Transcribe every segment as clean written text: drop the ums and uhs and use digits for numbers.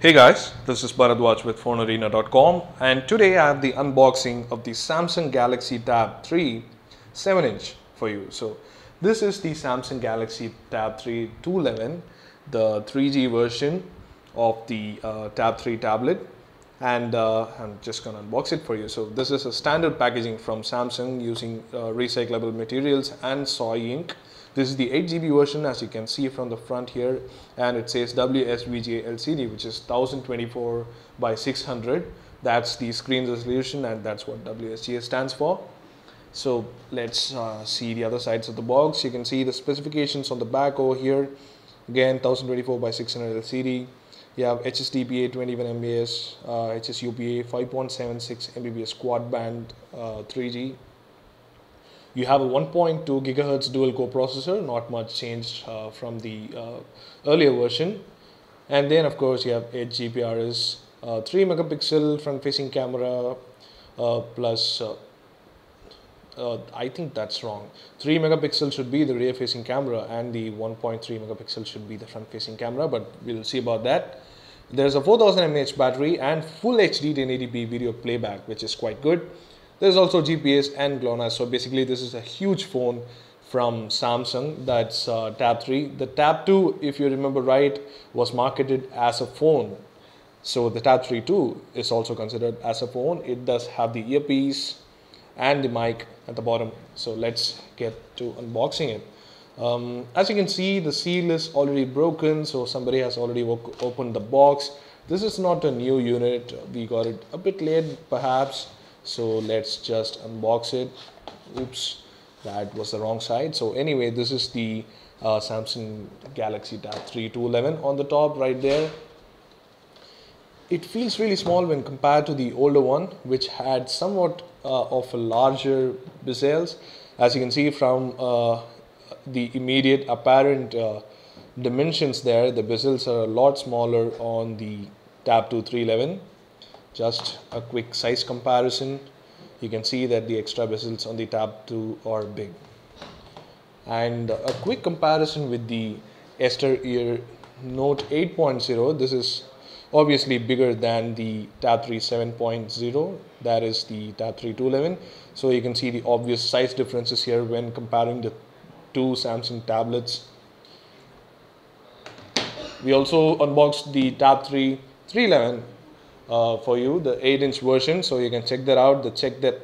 Hey guys, this is Bharadwaj with Fonearena.com, and today I have the unboxing of the Samsung Galaxy Tab 3 7-inch for you. So this is the Samsung Galaxy Tab 3 211, the 3G version of the Tab 3 tablet, and I'm just gonna unbox it for you. So this is a standard packaging from Samsung using recyclable materials and soy ink. This is the 8GB version, as you can see from the front here, and it says WSVGA LCD, which is 1024 by 600. That's the screen resolution, and that's what WSGA stands for. So let's see the other sides of the box. You can see the specifications on the back over here. Again, 1024 by 600 LCD. You have HSDPA 21 mbps, HSUPA 5.76 mbps quad band 3G. You have a 1.2 GHz dual core processor, not much changed from the earlier version. And then of course you have 8 GPRS, 3 megapixel front facing camera plus I think that's wrong. 3 megapixel should be the rear facing camera and the 1.3 megapixel should be the front facing camera, but we'll see about that. There's a 4000 mAh battery and full HD 1080p video playback, which is quite good. There's also GPS and GLONASS. So basically this is a huge phone from Samsung. That's Tab 3. The Tab 2, if you remember right, was marketed as a phone. So the Tab 3 2 is also considered as a phone. It does have the earpiece and the mic at the bottom. So let's get to unboxing it. As you can see, the seal is already broken, so somebody has already opened the box. This is not a new unit. We got it a bit late perhaps. So let's just unbox it. Oops, that was the wrong side. So anyway, this is the Samsung Galaxy Tab 3 211 on the top right there. It feels really small when compared to the older one, which had somewhat of a larger bezels. As you can see from the immediate apparent dimensions there, the bezels are a lot smaller on the Tab 2 311. Just a quick size comparison. You can see that the extra bezels on the Tab 2 are big. And a quick comparison with the Ester Ear Note 8.0. This is obviously bigger than the Tab 3 7.0. That is the Tab 3 211. So you can see the obvious size differences here when comparing the two Samsung tablets. We also unboxed the Tab 3 311 for you, the 8-inch version, so you can check that out. Check that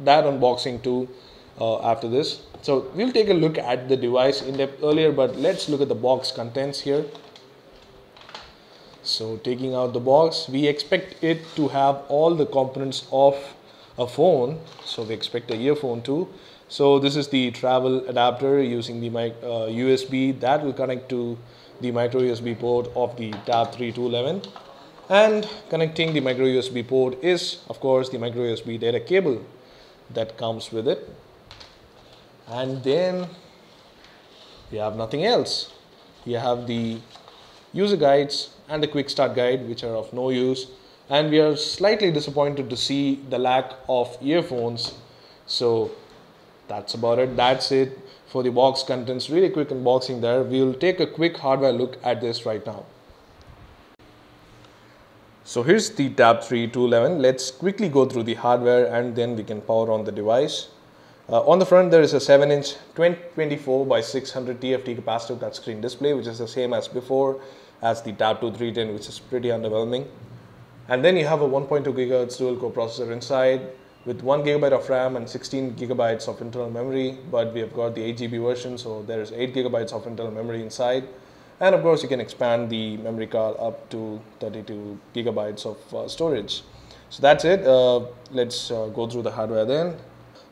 unboxing too after this. So we'll take a look at the device in depth earlier, but let's look at the box contents here. So taking out the box, we expect it to have all the components of a phone. So we expect a earphone too. So this is the travel adapter using the USB that will connect to the micro USB port of the Tab 3 211. And connecting the micro USB port is, of course, the micro USB data cable that comes with it. And then you have nothing else. You have the user guides and the quick start guide, which are of no use. And we are slightly disappointed to see the lack of earphones. So that's about it. That's it for the box contents. Really quick unboxing there. We'll take a quick hardware look at this right now. So here's the Tab 3 211. Let's quickly go through the hardware and then we can power on the device. On the front there is a 7-inch 2024 by 600 TFT capacitive touchscreen display, which is the same as before as the Tab 2 310, which is pretty underwhelming. And then you have a 1.2 GHz dual core processor inside with 1 GB of RAM and 16 GB of internal memory, but we have got the 8GB version, so there is 8 GB of internal memory inside. And of course, you can expand the memory card up to 32 GB of storage. So that's it. Let's go through the hardware then.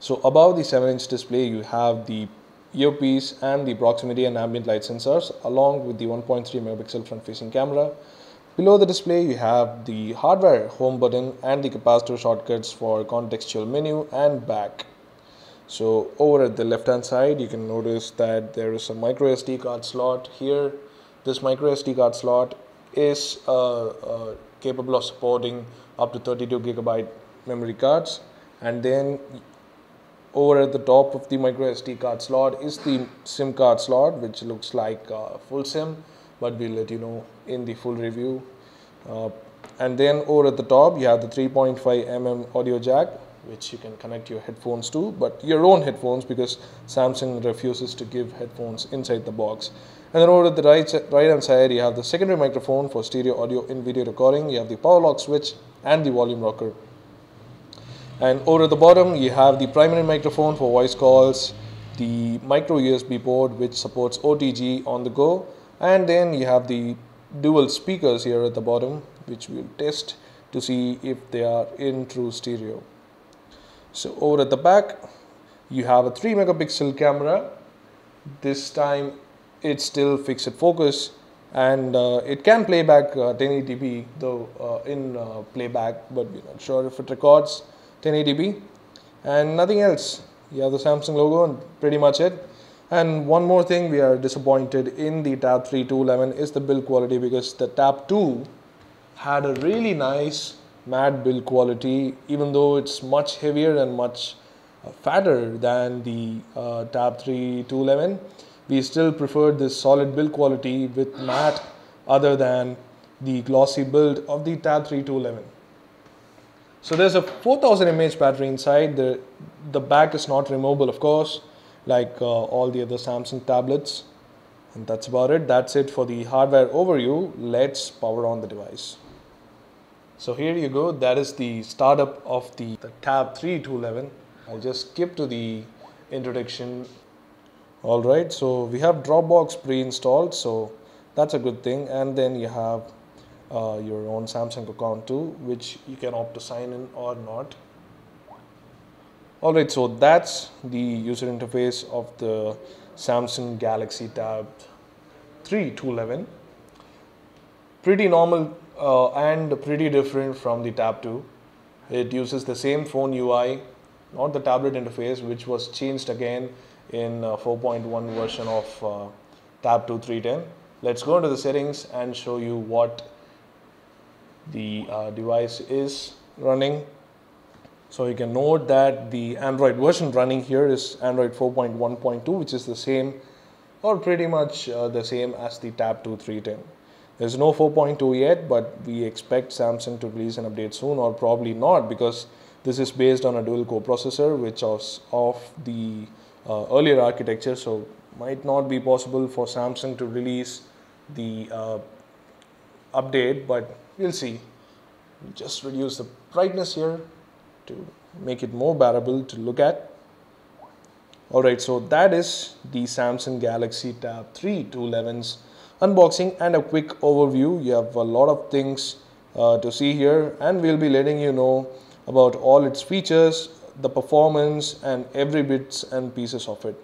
So above the 7-inch display, you have the earpiece and the proximity and ambient light sensors, along with the 1.3 megapixel front-facing camera. Below the display, you have the hardware home button and the capacitor shortcuts for contextual menu and back. So over at the left-hand side, you can notice that there is a micro SD card slot here. This micro SD card slot is capable of supporting up to 32 GB memory cards. And then over at the top of the micro SD card slot is the SIM card slot, which looks like full SIM, but we'll let you know in the full review. And then over at the top you have the 3.5 mm audio jack, which you can connect your headphones to, but your own headphones, because Samsung refuses to give headphones inside the box. And then over at the right hand side you have the secondary microphone for stereo audio in video recording. You have the power lock switch and the volume rocker. And over at the bottom you have the primary microphone for voice calls, the micro USB port which supports OTG on the go, and then you have the dual speakers here at the bottom, which we'll test to see if they are in true stereo. So over at the back you have a 3 megapixel camera. This time it's still fixed focus, and it can play back 1080p though in playback, but we're not sure if it records 1080p. And nothing else. You have the Samsung logo and pretty much it. And one more thing we are disappointed in the Tab 3 211 is the build quality, because the Tab 2 had a really nice matte build quality, even though it's much heavier and much fatter than the Tab 3 211. We still preferred this solid build quality with matte other than the glossy build of the Tab 3 211. So there's a 4000 mAh battery inside. The back is not removable, of course, like all the other Samsung tablets. And that's about it. That's it for the hardware overview. Let's power on the device. So here you go. That is the startup of the Tab 3 211. I'll just skip to the introduction. Alright, so we have Dropbox pre-installed, so that's a good thing. And then you have your own Samsung account too, which you can opt to sign in or not. Alright, so that's the user interface of the Samsung Galaxy Tab 3 211. Pretty normal and pretty different from the Tab 2. It uses the same phone UI, not the tablet interface, which was changed again in 4.1 version of Tab 2 310. Let's go into the settings and show you what the device is running. So you can note that the Android version running here is Android 4.1.2, which is the same or pretty much the same as the Tab 2 310. There's no 4.2 yet, but we expect Samsung to release an update soon, or probably not, because this is based on a dual core processor which was of the earlier architecture, so might not be possible for Samsung to release the update, but we'll see. We'll just reduce the brightness here to make it more bearable to look at. Alright, so that is the Samsung Galaxy Tab 3 211's unboxing and a quick overview. You have a lot of things to see here, and we'll be letting you know about all its features, the performance, and every bits and pieces of it.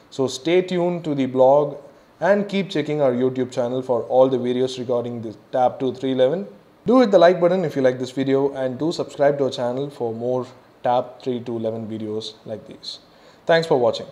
So stay tuned to the blog and keep checking our YouTube channel for all the videos regarding the Tab 2 311. Do hit the like button if you like this video, and do subscribe to our channel for more Tab 3 211 videos like these. Thanks for watching.